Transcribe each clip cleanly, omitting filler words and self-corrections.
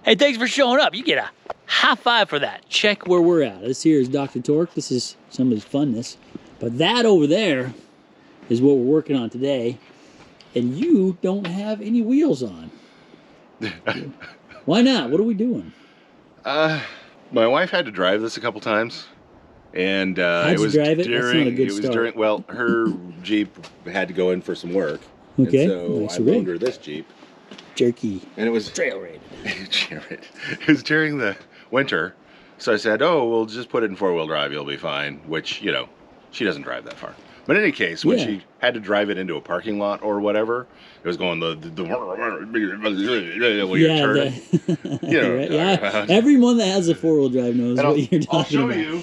Hey, thanks for showing up. You get a high five for that. Check where we're at. This here is Dr. Torque. This is some of his funness. But that over there is what we're working on today. And you don't have any wheels on. Why not? What are we doing? My wife had to drive this a couple times. And How'd you drive it? That's not a good start. Well, her Jeep had to go in for some work. Okay. And so Nice I loaned her this Jeep. Jerky. And it was trail rated. It was during the winter. So I said, oh, we'll just put it in four-wheel drive. You'll be fine. Which, you know, she doesn't drive that far. But in any case, when she had to drive it into a parking lot or whatever, it was going the you're turning. You know, right? Everyone that has a four-wheel drive knows what you're talking about. I'll show you.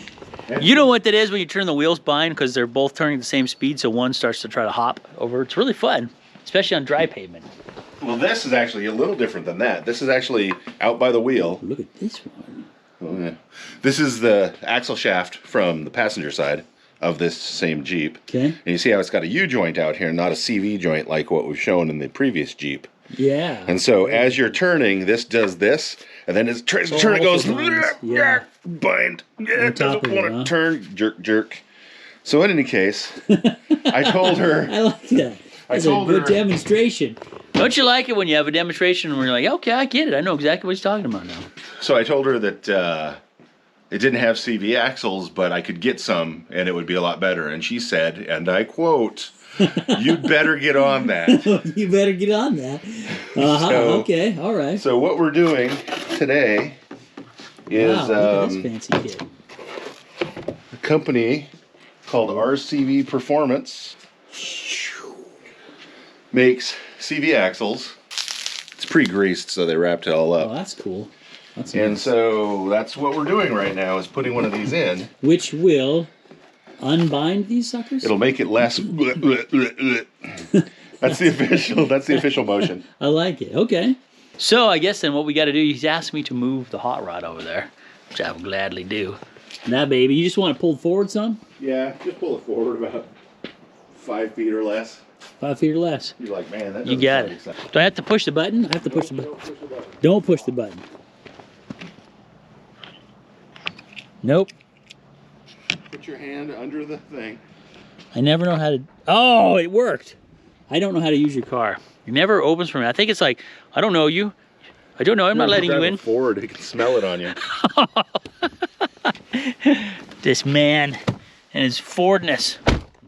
You know what that is when you turn the wheels behind because they're both turning at the same speed, so one starts to try to hop over. It's really fun, especially on dry pavement. Well, this is actually a little different than that. This is actually out by the wheel. Look at this one. Oh, yeah. This is the axle shaft from the passenger side of this same Jeep. Okay. And you see how it's got a U-joint out here, not a CV joint like what we've shown in the previous Jeep. Yeah. And so as you're turning, this does this, and then as it turns, it goes, bind, doesn't want to turn, jerk, jerk. So in any case, I told her. I like that. That's a good demonstration. Don't you like it when you have a demonstration and we're like, okay, I get it. I know exactly what he's talking about now. So I told her that it didn't have CV axles, but I could get some, and it would be a lot better. And she said, and I quote, "You'd better get on that." You better get on that. Okay, all right. So what we're doing today is look at this fancy kit. A company called RCV Performance makes CV axles. It's pre-greased, so they wrapped it all up. Oh, that's cool. That's and nice. So that's what we're doing right now is putting one of these in. Which will unbind these suckers? It'll make it less. That's the official motion. I like it. Okay. So I guess then what we got to do, he's asked me to move the hot rod over there, which I will gladly do. Now, baby, you just want to pull it forward some? Yeah, just pull it forward about 5 feet or less. 5 feet or less. You're like, man, that doesn't You got sound it. exciting. Do I have to push the button? I have to push the button. Don't push the button. Nope. Put your hand under the thing. I never know how to... Oh, it worked. I don't know how to use your car. It never opens for me. I think it's like, I don't know you. I don't know. I'm not letting you in. Forward, he can smell it on you. This man and his Fordness.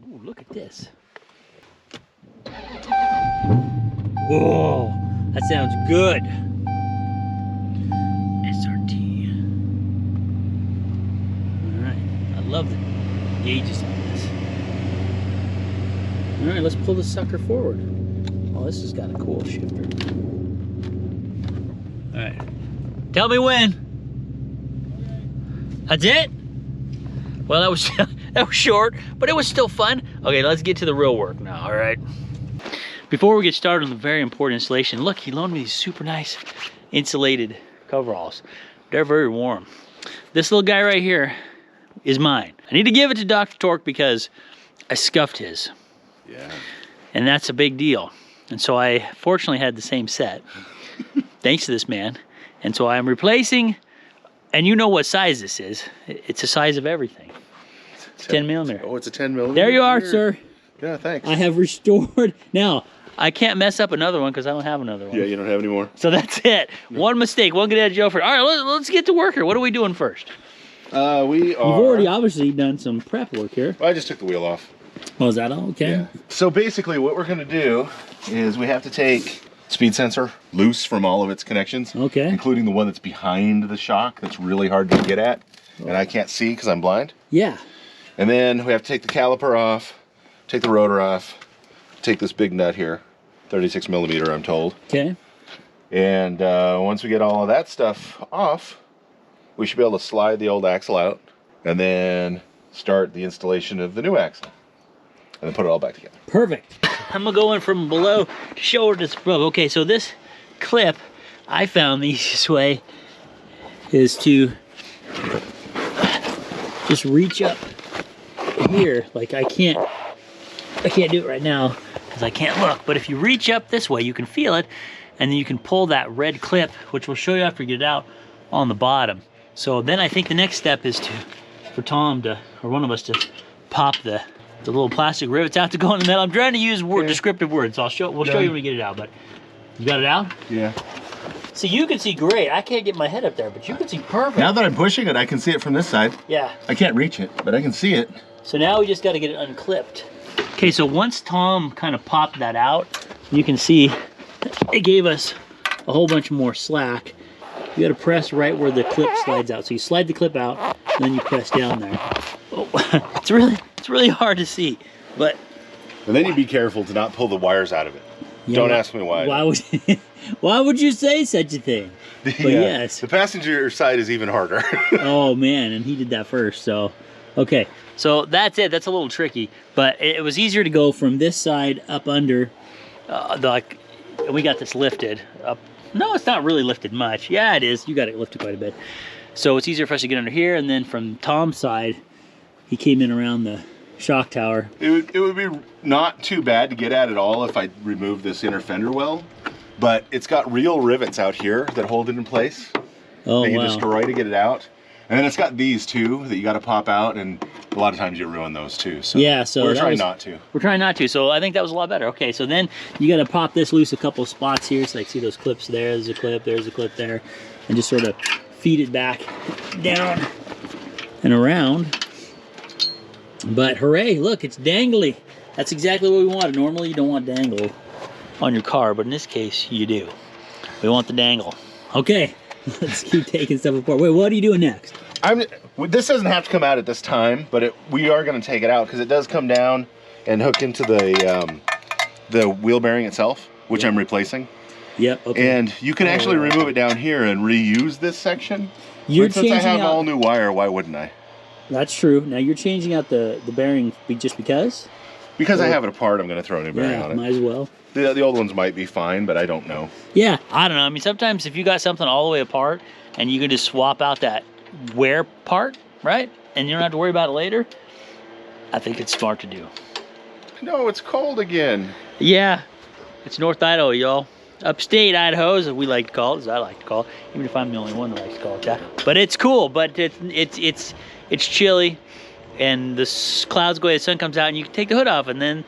Ooh, look at this. Whoa, that sounds good. SRT. All right, I love the gauges on this. All right, let's pull the sucker forward. Oh, this has got a cool shifter. All right, tell me when. That's it? Well, that was short, but it was still fun. Okay, let's get to the real work now, all right? Before we get started on the very important installation, look, he loaned me these super nice insulated coveralls. They're very warm. This little guy right here is mine. I need to give it to Dr. Torque because I scuffed his. Yeah. And that's a big deal. And so I fortunately had the same set, thanks to this man. And so I'm replacing, and you know what size this is. It's the size of everything. It's 10 millimeter. Oh, it's a 10 millimeter. There you are, sir. Yeah, thanks. I have restored. Now, I can't mess up another one because I don't have another one. Yeah, you don't have any more. So that's it. One mistake, one good at Joe for. All right, let's get to work here. What are we doing first? You've already obviously done some prep work here. Well, I just took the wheel off. Oh, is that all? Okay. Yeah. So basically what we're going to do is we have to take speed sensor loose from all of its connections. Okay. Including the one that's behind the shock that's really hard to get at. And I can't see because I'm blind. Yeah. And then we have to take the caliper off, take the rotor off, take this big nut here, 36 millimeter, I'm told. Okay. And once we get all of that stuff off, we should be able to slide the old axle out and then start the installation of the new axle. And then put it all back together. Perfect. I'm gonna go in from below to shoulder to above. Okay, so this clip, I found the easiest way is to just reach up here. Like I can't do it right now because I can't look. But if you reach up this way, you can feel it, and then you can pull that red clip, which we'll show you after we get it out, on the bottom. So then I think the next step is for Tom to, or one of us to pop the little plastic rivets out to go in the metal. I'm trying to use descriptive words, so we'll show you when we get it out, but you got it out? Yeah. See, you can see great. I can't get my head up there, but you can see perfect. Now that I'm pushing it, I can see it from this side. Yeah. I can't reach it, but I can see it. So now we just got to get it unclipped. Okay, so once Tom kind of popped that out, you can see it gave us a whole bunch more slack. You got to press right where the clip slides out. So you slide the clip out, and then you press down there. Oh, it's really hard to see, but. And then you be careful to not pull the wires out of it. Yeah, don't ask me why. Why would you say such a thing? But yes. The passenger side is even harder. Oh man, and he did that first, so. Okay, so that's it. That's a little tricky, but it was easier to go from this side up under, we got this lifted up. No, it's not really lifted much. Yeah, it is. You got it lifted quite a bit. So it's easier for us to get under here, and then from Tom's side, he came in around the shock tower. It would be not too bad to get at it all if I removed this inner fender well, but it's got real rivets out here that hold it in place. Oh, that you wow. destroy to get it out. And then it's got these too that you got to pop out, and a lot of times you ruin those too. So yeah, so we're trying not to. We're trying not to. So I think that was a lot better. Okay, so then you got to pop this loose a couple spots here. So like see those clips there. There's a clip there, and just sort of feed it back down and around. But hooray! Look, it's dangly. That's exactly what we wanted. Normally you don't want dangle on your car, but in this case you do. We want the dangle. Okay. Let's keep taking stuff apart. Wait, what are you doing next? This doesn't have to come out at this time, but we are going to take it out because it does come down and hook into the wheel bearing itself, which I'm replacing. Yep. Okay. And you can actually remove it down here and reuse this section. Since I have all new wire, why wouldn't I? That's true. Now you're changing out the bearing just because? Because I have it apart, I'm going to throw a new bearing on it. Might as well. The old ones might be fine, but I don't know. Yeah, I don't know. I mean, sometimes if you got something all the way apart and you can just swap out that wear part, right? And you don't have to worry about it later, I think it's smart to do. No, it's cold again. Yeah, it's North Idaho, y'all. Upstate Idaho, as we like to call it, as I like to call it, even if I'm the only one that likes to call it that. But it's cool, but it's chilly, and the clouds go away, the sun comes out, and you can take the hood off, and then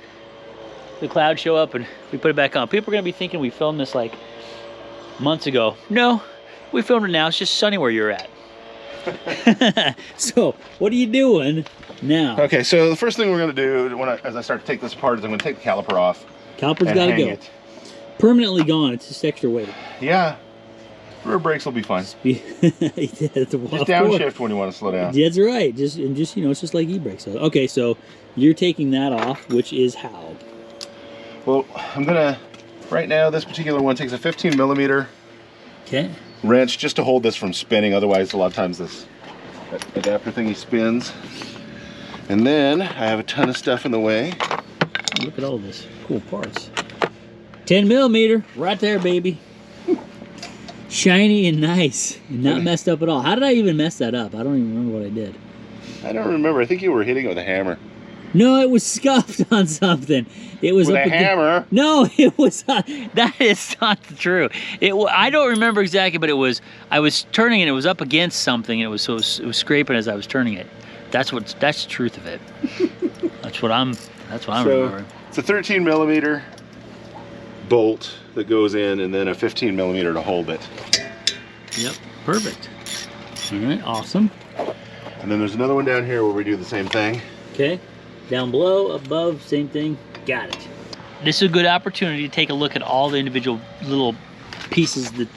the clouds show up and we put it back on. People are gonna be thinking we filmed this like months ago. No, we filmed it now. It's just sunny where you're at. So what are you doing now? Okay, so the first thing we're gonna do as I start to take this apart is I'm gonna take the caliper off. Caliper's gotta go. Permanently gone. It's just extra weight. Yeah. Rear brakes will be fine. Just downshift when you want to slow down. That's right. Just you know, it's just like e-brakes. Okay, so you're taking that off, which is how? Well, I'm gonna, right now, this particular one takes a 15 millimeter wrench just to hold this from spinning. Otherwise, a lot of times this adapter thingy spins. And then I have a ton of stuff in the way. Look at all this cool parts. 10 millimeter, right there, baby. Shiny and nice, and not messed up at all. How did I even mess that up? I don't even remember what I did. I don't remember. I think you were hitting it with a hammer. No, it was scuffed on something. It was with a hammer. No, it was. That is not true. I don't remember exactly, but it was. I was turning and it was up against something. And it was scraping as I was turning it. That's the truth of it. That's what I'm remembering. It's a 13 millimeter bolt that goes in, and then a 15 millimeter to hold it. Yep, perfect. All right, awesome. And then there's another one down here where we do the same thing. Okay. Down below, above, same thing. Got it. This is a good opportunity to take a look at all the individual little places where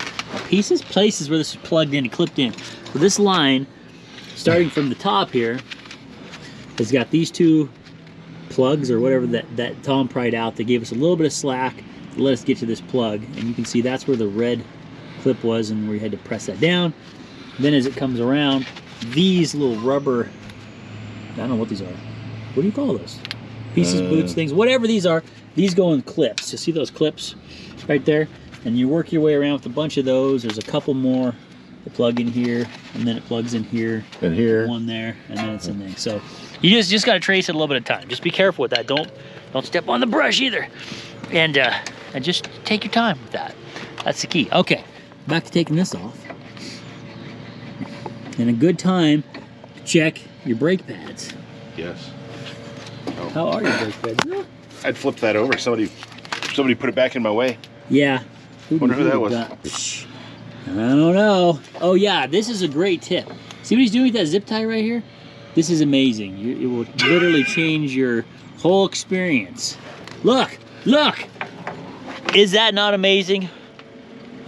this is plugged in and clipped in. So this line, starting from the top here, has got these two plugs or whatever that Tom pried out. They gave us a little bit of slack to let us get to this plug. And you can see that's where the red clip was and where you had to press that down. Then as it comes around, these little rubber, I don't know what these are. What do you call those? Pieces, boots, things, whatever these are, these go in clips. You see those clips right there? And you work your way around with a bunch of those. There's a couple more that plug in here, and then it plugs in here, and here, one there, and then it's in there. So you just got to trace it a little bit at a time. Just be careful with that. Don't step on the brush either, and just take your time with that. That's the key. Okay, back to taking this off. And a good time to check your brake pads. Yes. Oh. How are your brake pads? I'd flipped that over. Somebody put it back in my way. Yeah. Wonder who that was. I don't know. Oh yeah, this is a great tip. See what he's doing with that zip tie right here? This is amazing. It will literally change your whole experience. Look, look. Is that not amazing?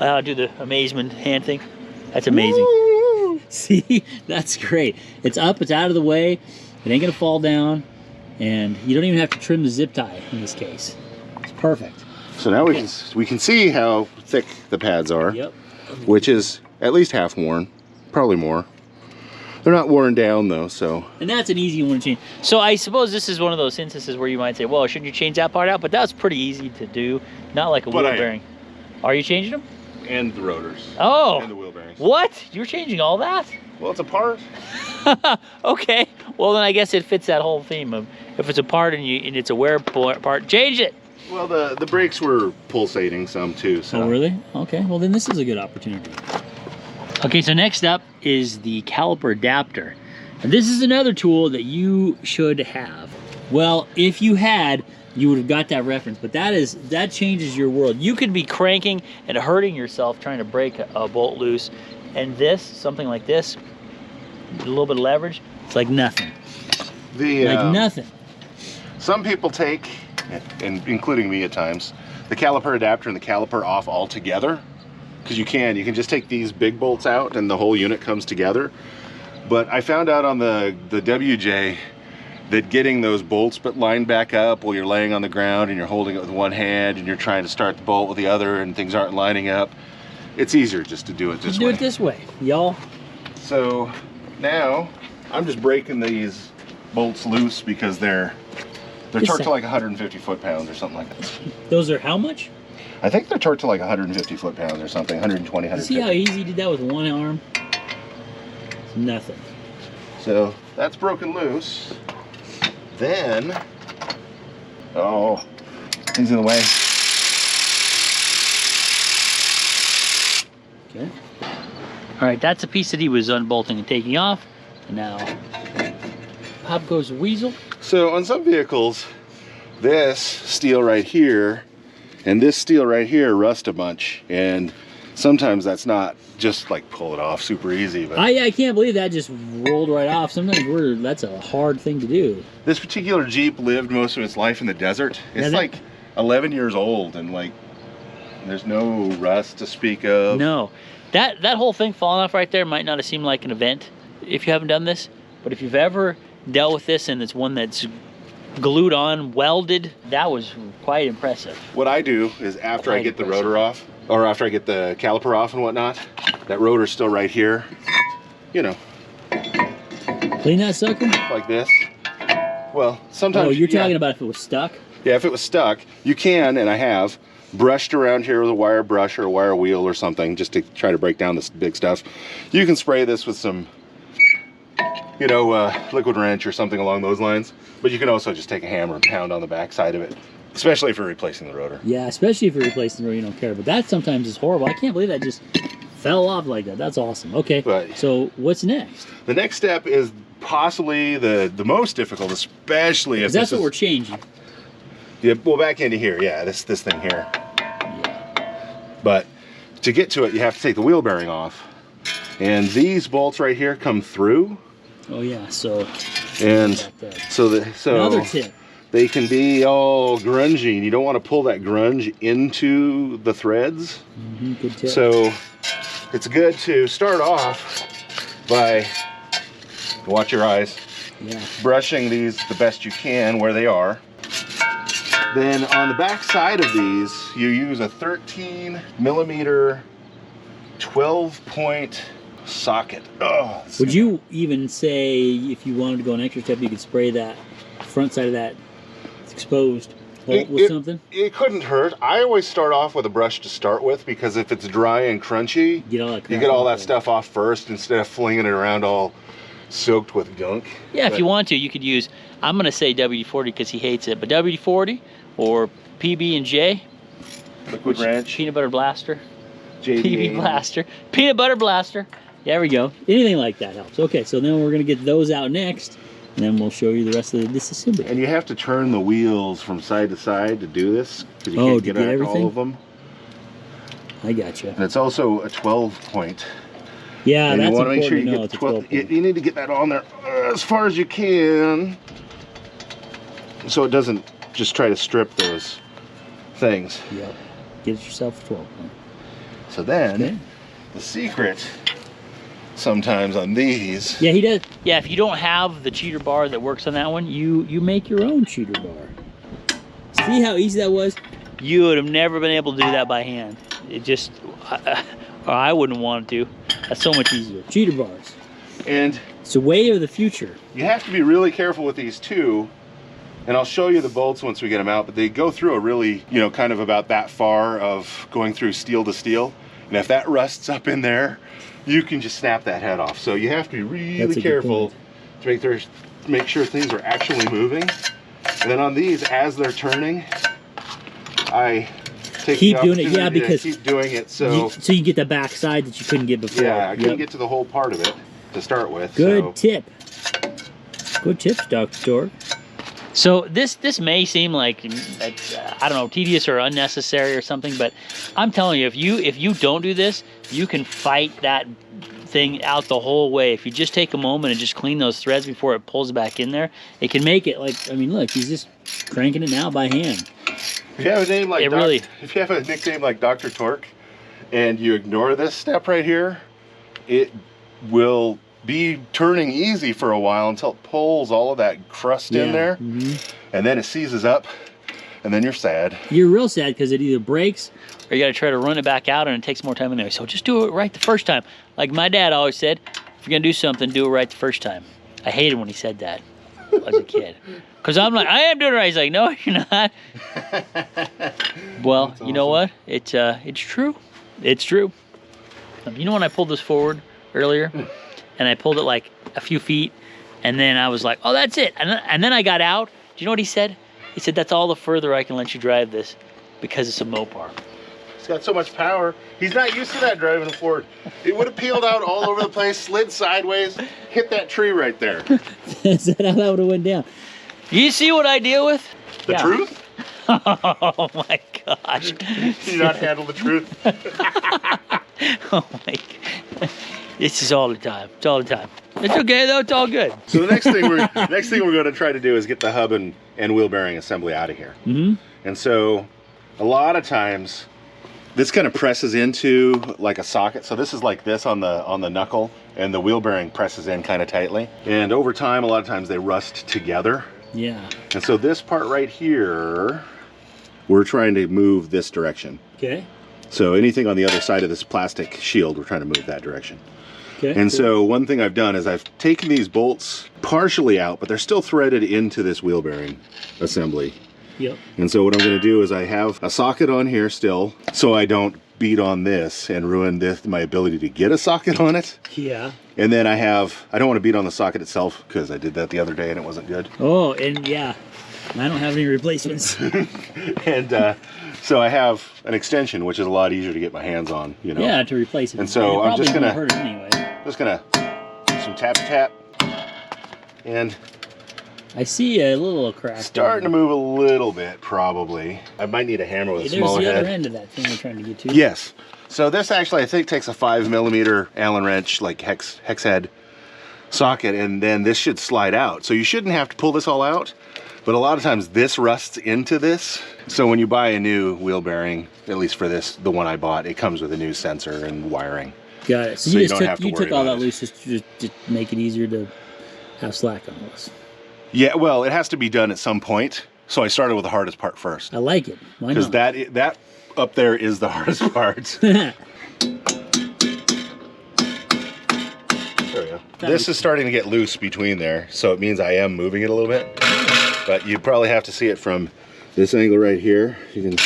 I'll do the amazement hand thing. That's amazing. Woo! See, that's great. It's up, it's out of the way. It ain't gonna fall down. And you don't even have to trim the zip tie in this case. It's perfect. So now we can see how thick the pads are. Yep. Which is at least half worn, probably more. They're not worn down though, so. And that's an easy one to change. So I suppose this is one of those instances where you might say, well, shouldn't you change that part out? But that's pretty easy to do. Not like a wheel bearing. Are you changing them? And the rotors. Oh. And the wheel bearings. What? You're changing all that? Well, it's a part. Okay. Well, then I guess it fits that whole theme of if it's a part and it's a wear part, change it. Well, the brakes were pulsating some too. So. Oh, really? Okay. Well, then this is a good opportunity. Okay, so next up is the caliper adapter. And this is another tool that you should have. Well, if you had, you would have got that reference, but that changes your world. You could be cranking and hurting yourself trying to break a bolt loose, and this, something like this, a little bit of leverage, it's like nothing. Like nothing. Some people take, and including me at times, the caliper adapter and the caliper off altogether. Because you can just take these big bolts out and the whole unit comes together. But I found out on the WJ that getting those bolts but lined back up while you're laying on the ground and you're holding it with one hand and you're trying to start the bolt with the other and things aren't lining up, it's easier just to do it this way. Do it this way, y'all. So now I'm just breaking these bolts loose because they're torqued to like 150 foot-pounds or something like that. Those are how much? I think they're torqued to like 150 foot-pounds or something, 120, 150. See how easy he did that with one arm? It's nothing. So that's broken loose. Then, oh, things in the way. Okay. All right, that's a piece that he was unbolting and taking off. And now, pop goes the weasel. So on some vehicles, this steel right here and this steel right here rust a bunch, and sometimes that's not just like pull it off super easy. But I can't believe that just rolled right off. Sometimes that's a hard thing to do. This particular Jeep lived most of its life in the desert. It's like 11 years old, and like there's no rust to speak of. No, that whole thing falling off right there might not have seemed like an event if you haven't done this, but if you've ever dealt with this and it's one that's glued on, welded, that was quite impressive. What I do is after I get the rotor off, or after I get the caliper off and whatnot, that rotor's still right here, you know. Clean that sucker? Like this. Well, sometimes. Oh, you're talking about if it was stuck? Yeah, if it was stuck, you can, and I have, brushed around here with a wire brush or a wire wheel or something just to try to break down this big stuff. You can spray this with some, you know, liquid wrench or something along those lines. But you can also just take a hammer and pound on the back side of it, especially if you're replacing the rotor. Yeah, especially if you're replacing the rotor, you don't care. But that sometimes is horrible. I can't believe that just fell off like that. That's awesome. Okay, so what's next? The next step is possibly the most difficult, especially if that's what we're changing. Yeah, well, back into here, yeah, this thing here. Yeah. But to get to it, you have to take the wheel bearing off. And these bolts right here come through. Oh yeah, so. And so another tip. They can be all grungy, and you don't want to pull that grunge into the threads. Mm-hmm, good tip. So it's good to start off by, watch your eyes, brushing these the best you can where they are. Then on the back side of these, you use a 13mm 12-point socket. Oh, would you even say if you wanted to go an extra step, you could spray that front side of that exposed bolt with something? It couldn't hurt. I always start off with a brush to start with, because if it's dry and crunchy, you get all that stuff off first instead of flinging it around all soaked with gunk. Yeah, if you want to, you could use, I'm going to say WD-40 because he hates it, but WD-40 or PB&J, liquid wrench, peanut butter blaster. PB blaster. Peanut butter blaster. There we go. Anything like that helps. Okay, so then we're gonna get those out next, and then we'll show you the rest of the disassembly. And you have to turn the wheels from side to side to do this, because you can't get at everything? all of them. I gotcha. And it's also a 12 point. Yeah, and that's you want to important make sure you to know. get It's a 12. 12 point. You need to get that on there as far as you can, so it doesn't just try to strip those things. Yep. Get yourself a 12 point. So then, the secret sometimes on these. Yeah, he does. Yeah, if you don't have the cheater bar that works on that one, you make your own cheater bar. See how easy that was? You would have never been able to do that by hand. It just, or I wouldn't want to. That's so much easier. Cheater bars. And it's the way of the future. You have to be really careful with these too. And I'll show you the bolts once we get them out, but they go through a really, you know, kind of about that far of going through steel to steel. And if that rusts up in there, you can just snap that head off. So you have to be really careful to make sure things are actually moving. And then on these, as they're turning, I take keep doing it, yeah, because keep doing it so you get the back side that you couldn't get before. Yeah, I couldn't get to the whole part of it to start with. Good tip. Good tips, Dr. Torque. So this may seem like I don't know, tedious or unnecessary or something, but I'm telling you, if you don't do this, you can fight that thing out the whole way. If you just take a moment and just clean those threads before it pulls back in there, it can make it like, I mean, look, he's just cranking it now by hand. If you have a name like if you have a nickname like Dr. Torque and you ignore this step right here, it will be turning easy for a while until it pulls all of that crust in there, and then it seizes up, and then you're sad. You're real sad because it either breaks or you got to try to run it back out, and it takes more time anyway. So just do it right the first time. Like my dad always said, if you're gonna do something, do it right the first time. I hated when he said that as a kid, because I'm like, I am doing it right. He's like, no, you're not. Well, you know what? It's true. It's true. You know when I pulled this forward earlier? And I pulled it like a few feet, and then I was like, oh, that's it. And then I got out. Do you know what he said? He said, that's all the further I can let you drive this because it's a Mopar. It's got so much power. He's not used to that driving a Ford. It would have peeled out all over the place, slid sideways, hit that tree right there. Is that how that would have went down? You see what I deal with? The truth? Oh my gosh. Can you not handle the truth? Oh my God. This is all the time. It's all the time. It's okay though. It's all good. So the next thing we're going to try to do is get the hub and wheel bearing assembly out of here. And so a lot of times this kind of presses into like a socket. So this is like this on the knuckle, and the wheel bearing presses in kind of tightly. And over time, a lot of times they rust together. Yeah. And so this part right here, we're trying to move this direction. Okay. So anything on the other side of this plastic shield, we're trying to move that direction. Okay, and so one thing I've done is I've taken these bolts partially out, but they're still threaded into this wheel bearing assembly. Yep. And so what I'm going to do is I have a socket on here still, so I don't beat on this and ruin my ability to get a socket on it. Yeah. And then I don't want to beat on the socket itself because I did that the other day and it wasn't good. Oh, and yeah, I don't have any replacements. And so I have an extension, which is a lot easier to get my hands on, you know. Yeah, to replace it. And so I'm just gonna hurt it anyway. Just gonna do some tap, and I see a little crack. Starting to move a little bit, probably. I might need a hammer with a smaller head. There's the other end of that thing we're trying to get to. Yes. So this actually, I think, takes a 5mm Allen wrench, like hex head socket, and then this should slide out. So you shouldn't have to pull this all out, but a lot of times this rusts into this. So when you buy a new wheel bearing, at least for this, the one I bought, it comes with a new sensor and wiring. Got it. So you took all that loose just to make it easier to have slack on this. Yeah, well, it has to be done at some point. So I started with the hardest part first. I like it. Why not? Because that up there is the hardest part. There we go. This is starting to get loose between there, so it means I am moving it a little bit. But you probably have to see it from this angle right here. You can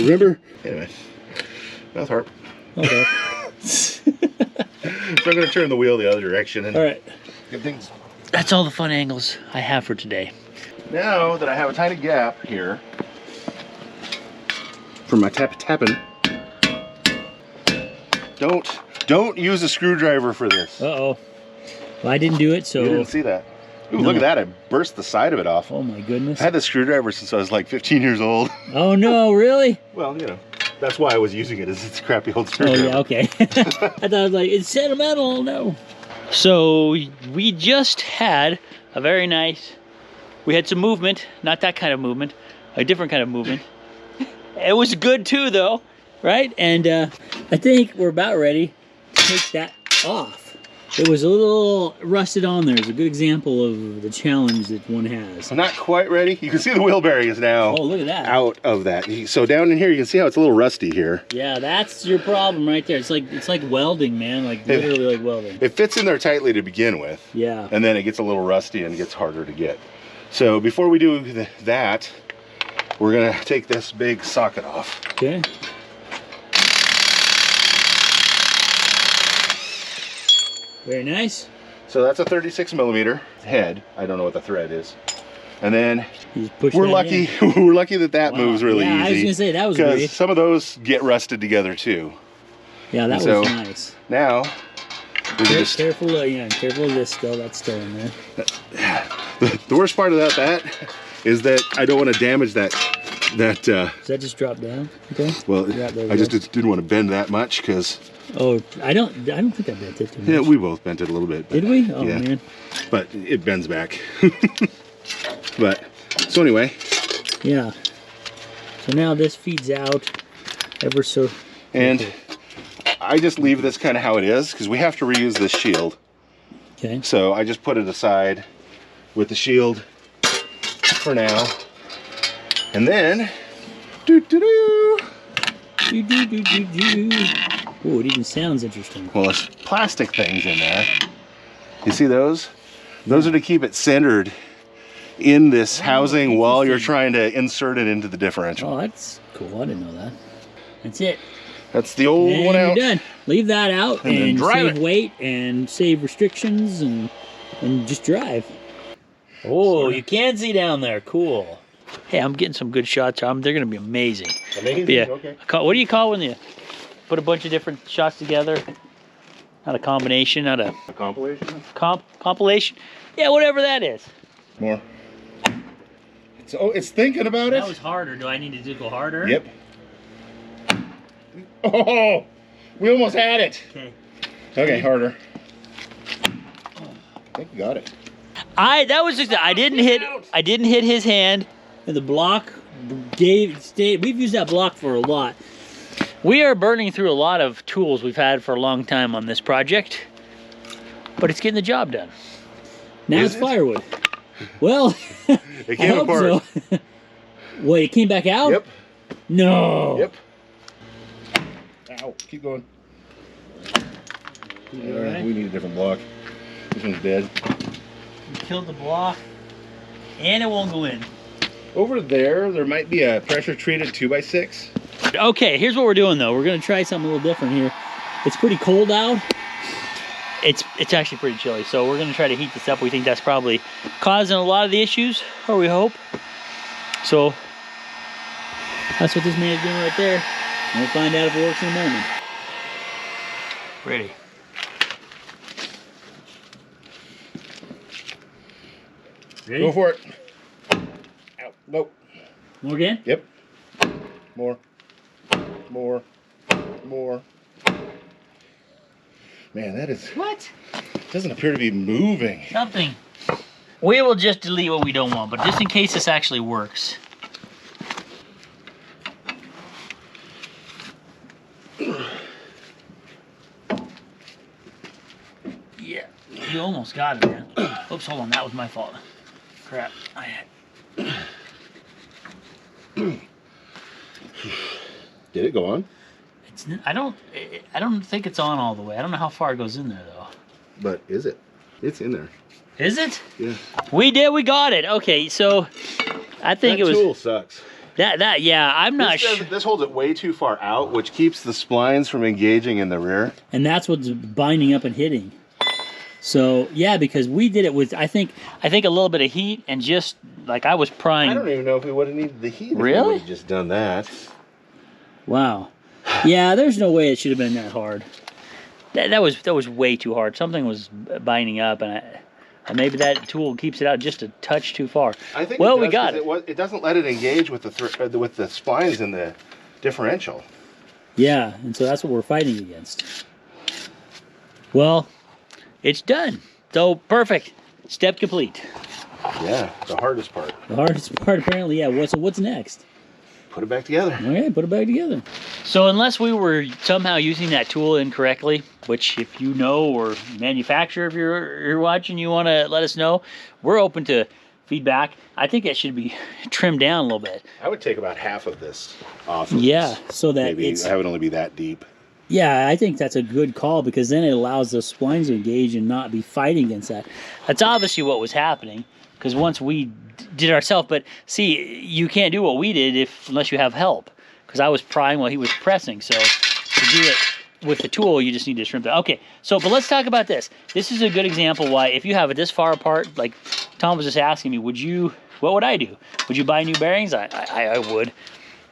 remember? Anyway, mouth harp. Okay. So I'm going to turn the wheel the other direction and all right. get things. That's all the fun angles I have for today. Now that I have a tiny gap here for my tapping, Don't use a screwdriver for this. Uh-oh. Well, I didn't do it, so... You didn't see that. Ooh, No. look at that. I burst the side of it off. Oh my goodness. I had this screwdriver since I was like 15 years old. Oh no, really? Well, you know, that's why I was using it, is it's a crappy old Oh screwdriver. yeah, okay. I thought it was like, it's sentimental, no. So we just had a very nice, we had some movement, not that kind of movement, a different kind of movement. It was good too though, right? And I think we're about ready to take that off. It was a little rusted on there. It's a good example of the challenge that one has. I'm not quite ready. You can see the wheel bearing is now Oh, look at that. out of that. So down in here, you can see how it's a little rusty here. Yeah, that's your problem right there. It's like welding, man. Like literally like welding. It fits in there tightly to begin with. Yeah. And then it gets a little rusty and gets harder to get. So before we do that, we're gonna take this big socket off. Okay. Very nice. So that's a 36 millimeter head. I don't know what the thread is. And then You just push we're that lucky. in. We're lucky that that Wow. moves really Yeah, easy. I was gonna say that was because great. some of those get rusted together too. Yeah, that So, was nice. Now we can just Careful, yeah, careful of this still. That's still in there. the worst part about that is that I don't want to damage that. Does that just drop down? Okay. Well, Yeah, there we I just go. didn't want to bend that much because Oh, I don't think I bent it too much. yeah, we both bent it a little bit. But, Did we? Oh yeah. man. But it bends back. But so anyway, Yeah. So now this feeds out ever so. and I just leave this kind of how it is because we have to reuse this shield. Okay. So I just put it aside with the shield for now. And then, doo-doo-doo. Ooh, it even sounds interesting. Well, there's plastic things in there. You see those? Those are to keep it centered in this housing while you're trying to insert it into the differential. Oh, that's cool. I didn't know that. That's it. That's the old And one out. you're done. Leave that out And then and drive save it. weight and save restrictions and just drive. Oh, you can see down there. Cool. Hey, I'm getting some good shots on them. They're going to be amazing. Yeah. Okay. What do you call when you put a bunch of different shots together? Not a combination, not a A compilation? compilation. Yeah, whatever that is. More. It's thinking about it. That was harder. Do I need to go harder? Yep. Oh, we almost had it. Okay. Okay, harder. I think we got it. I didn't hit his hand. And the block stayed. We've used that block for a lot. We are burning through a lot of tools we've had for a long time on this project, but it's getting the job done. Now Is it's it? firewood. Well, It I came hope apart. so. Wait, it came back out? Yep. No. Yep. Ow. Keep going. You all right? We need a different block. This one's dead. You killed the block, and it won't go in. Over there might be a pressure treated 2x6. Okay, here's what we're doing though. We're gonna try something a little different here. It's pretty cold out. It's actually pretty chilly, so we're gonna try to heat this up. We think that's probably causing a lot of the issues, or we hope. So that's what this man's doing right there. And we'll find out if it works in a moment. Ready. Ready? Go for it. Ow. Nope. More again? Yep. More. More. More. Man, that is... What? doesn't appear to be moving. Something. We will just delete what we don't want, but just in case this actually works. Yeah, you almost got it, man. Oops, hold on, that was my fault. Crap. Did it go on? I don't think it's on all the way. I don't know how far it goes in there though. But is it? It's in there. Is it? Yeah. We got it. Okay, so I think it was tool sucks. yeah, I'm not sure. This holds it way too far out, which keeps the splines from engaging in the rear. And that's what's binding up and hitting. So yeah, because we did it with I think a little bit of heat and just like I was prying. I don't even know if we would have needed the heat if we Really? would have just done that. Wow. Yeah, there's no way it should have been that hard. That was way too hard. Something was binding up, and maybe that tool keeps it out just a touch too far. I think well, it does, we got it. It doesn't let it engage with the spines in the differential. Yeah, and so that's what we're fighting against. Well, it's done. So perfect. Step complete. Yeah, the hardest part. The hardest part, apparently, yeah. So what's next? Put it back together. Okay, put it back together. So unless we were somehow using that tool incorrectly, which if you know, or manufacturer, if you're watching, you want to let us know, we're open to feedback. I think it should be trimmed down a little bit. I would take about half of this off. Of yeah, so that maybe have it only be that deep. Yeah, I think that's a good call, because then it allows those splines to engage and not be fighting against that. That's obviously what was happening, because once we did it ourselves, but see, you can't do what we did unless you have help, because I was prying while he was pressing. So to do it with the tool, you just need to shrimp it. Okay, so but let's talk about this. This is a good example why, if you have it this far apart, like Tom was just asking me, what would I do? Would you buy new bearings? I would.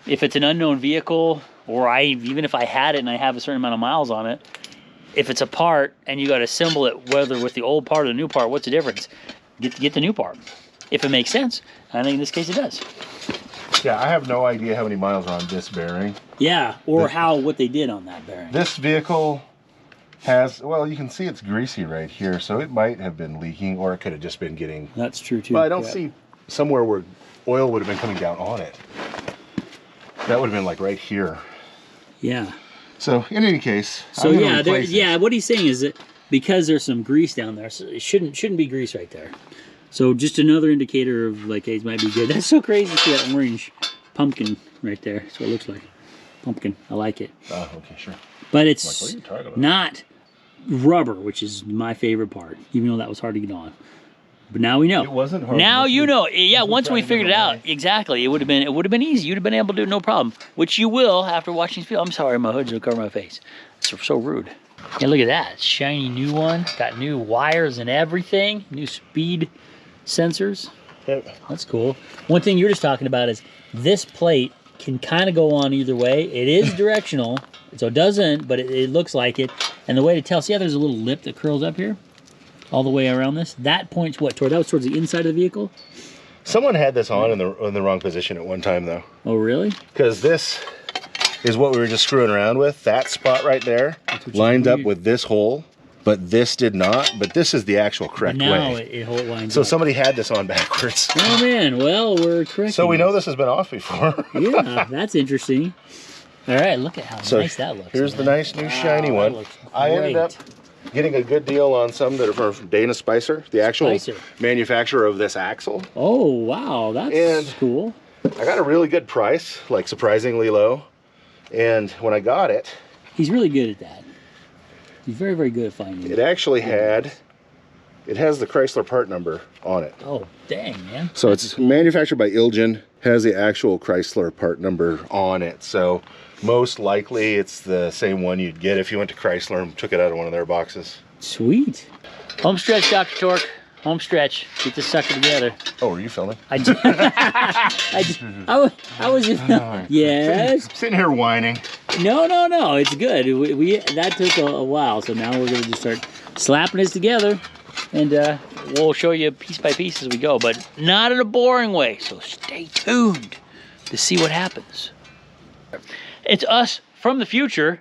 If it's an unknown vehicle, or even if I had it and I have a certain amount of miles on it, if it's a part and you got to assemble it, whether with the old part or the new part, what's the difference? Get the new part, if it makes sense. I think in this case it does. Yeah, I have no idea how many miles are on this bearing. Yeah, or what they did on that bearing. This vehicle has, well, you can see it's greasy right here, so it might have been leaking, or it could have just been getting... That's true too. But I don't see somewhere where oil would have been coming down on it. That would have been like right here. Yeah. So in any case, so yeah, what he's saying is that because there's some grease down there, so it shouldn't be grease right there. So just another indicator of like, hey, it might be good. That's so crazy to see that orange pumpkin right there. That's what it looks like. Pumpkin. I like it. Oh, okay, sure. But it's what are you talking about? not rubber, which is my favorite part, even though that was hard to get on. But now we know. It wasn't hard. Now you know. Yeah, once we figured it out, exactly, it would have been easy. You'd have been able to do it no problem, which you will after watching this video. I'm sorry, my hood's gonna cover my face. It's so rude. Yeah, look at that shiny new one. Got new wires and everything. New speed sensors. Yep. That's cool. One thing you're just talking about is this plate can kind of go on either way. It is directional, so it doesn't, but it looks like it. And the way to tell, see how there's a little lip that curls up here? All the way around this. That points what? That was towards the inside of the vehicle? Someone had this on in the wrong position at one time, though. Oh, really? Because this is what we were just screwing around with. That spot right there lined up with this hole, but this did not. But this is the actual correct way. Now it lines so up. somebody had this on backwards. Oh, man. Well, we're correct. So we know this has been off before. Yeah, that's interesting. All right, look at how nice that looks. Here's the nice new shiny one. I ended up getting a good deal on some that are from Dana Spicer, the actual manufacturer of this axle. Oh, wow, that's cool. I got a really good price, like surprisingly low. And when I got it... He's really good at that. He's very, very good at finding it. It actually has the Chrysler part number on it. Oh, dang, man. So it's manufactured by Ilgen, has the actual Chrysler part number on it. So most likely it's the same one you'd get if you went to Chrysler and took it out of one of their boxes. Sweet. Home stretch, Dr. Torque. Home stretch. Get this sucker together. Oh, are you filming? I was yes. Sitting here whining. No. It's good. That took a while, so now we're going to just start slapping this together, and we'll show you piece by piece as we go, but not in a boring way. So stay tuned to see what happens. It's us from the future.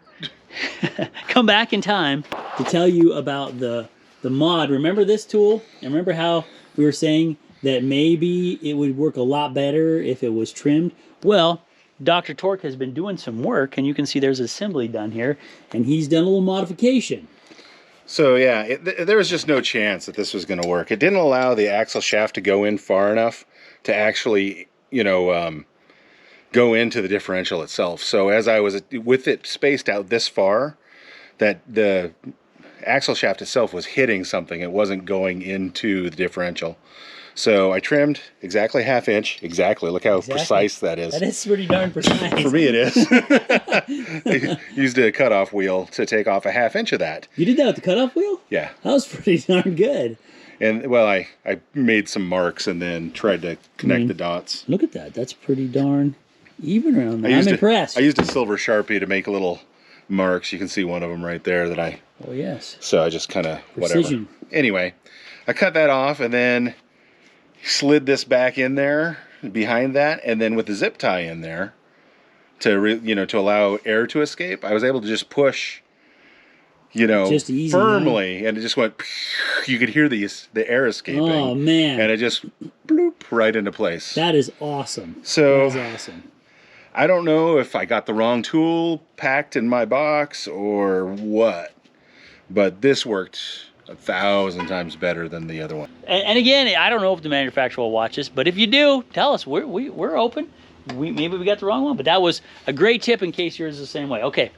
Come back in time to tell you about the mod. Remember this tool? And remember how we were saying that maybe it would work a lot better if it was trimmed? Well, Dr. Torque has been doing some work, and you can see there's assembly done here, and he's done a little modification. So yeah, there was just no chance that this was going to work. It didn't allow the axle shaft to go in far enough to actually, go into the differential itself. So as I was with it spaced out this far, that the axle shaft itself was hitting something. It wasn't going into the differential. So I trimmed exactly 1/2 inch. Exactly. Look how precise that is. That is pretty darn precise. For me it is. I used a cutoff wheel to take off 1/2 inch of that. You did that with the cutoff wheel? Yeah. That was pretty darn good. And well, I made some marks and then tried to connect the dots. Look at that. That's pretty darn even around there. I'm impressed. I used a silver Sharpie to make little marks. You can see one of them right there that I Oh, yes. So I just kind of, whatever. Precision. Anyway, I cut that off and then slid this back in there behind that, and then with the zip tie in there to to allow air to escape, I was able to just push, just easy, firmly, and it just went. You could hear the air escaping. Oh man! And it just bloop right into place. That is awesome. So that is awesome. I don't know if I got the wrong tool packed in my box or what, but this worked 1,000 times better than the other one. And again, I don't know if the manufacturer will watch this, but if you do, tell us. We're open. Maybe we got the wrong one, but that was a great tip in case yours is the same way. Okay,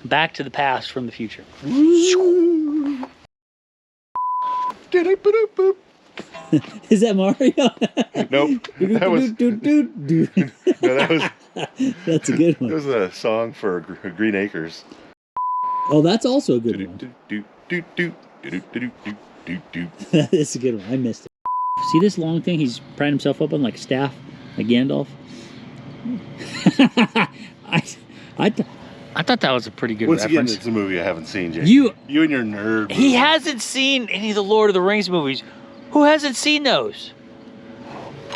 back to the past from the future. Is that Mario? Nope. That was, no, that was. That's a good one. That was a song for Green Acres. Oh, that's also a good one. That is a good one. I missed it. See this long thing he's prying himself up on, like staff, like Gandalf? I thought that was a pretty good reference. Once again, it's a movie I haven't seen, Jake. You and your nerd. He hasn't seen any of the Lord of the Rings movies. Who hasn't seen those?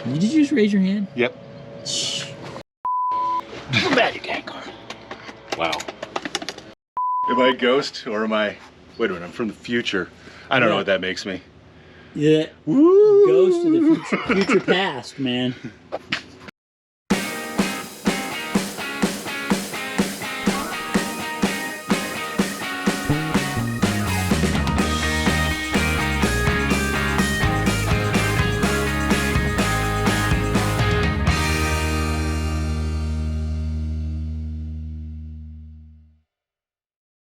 Did you just raise your hand? Yep. Too bad you can't go. Wow. Am I a ghost or am I... Wait a minute, I'm from the future. I don't know what that makes me. Yeah. Woo! Ghost to the future past, man.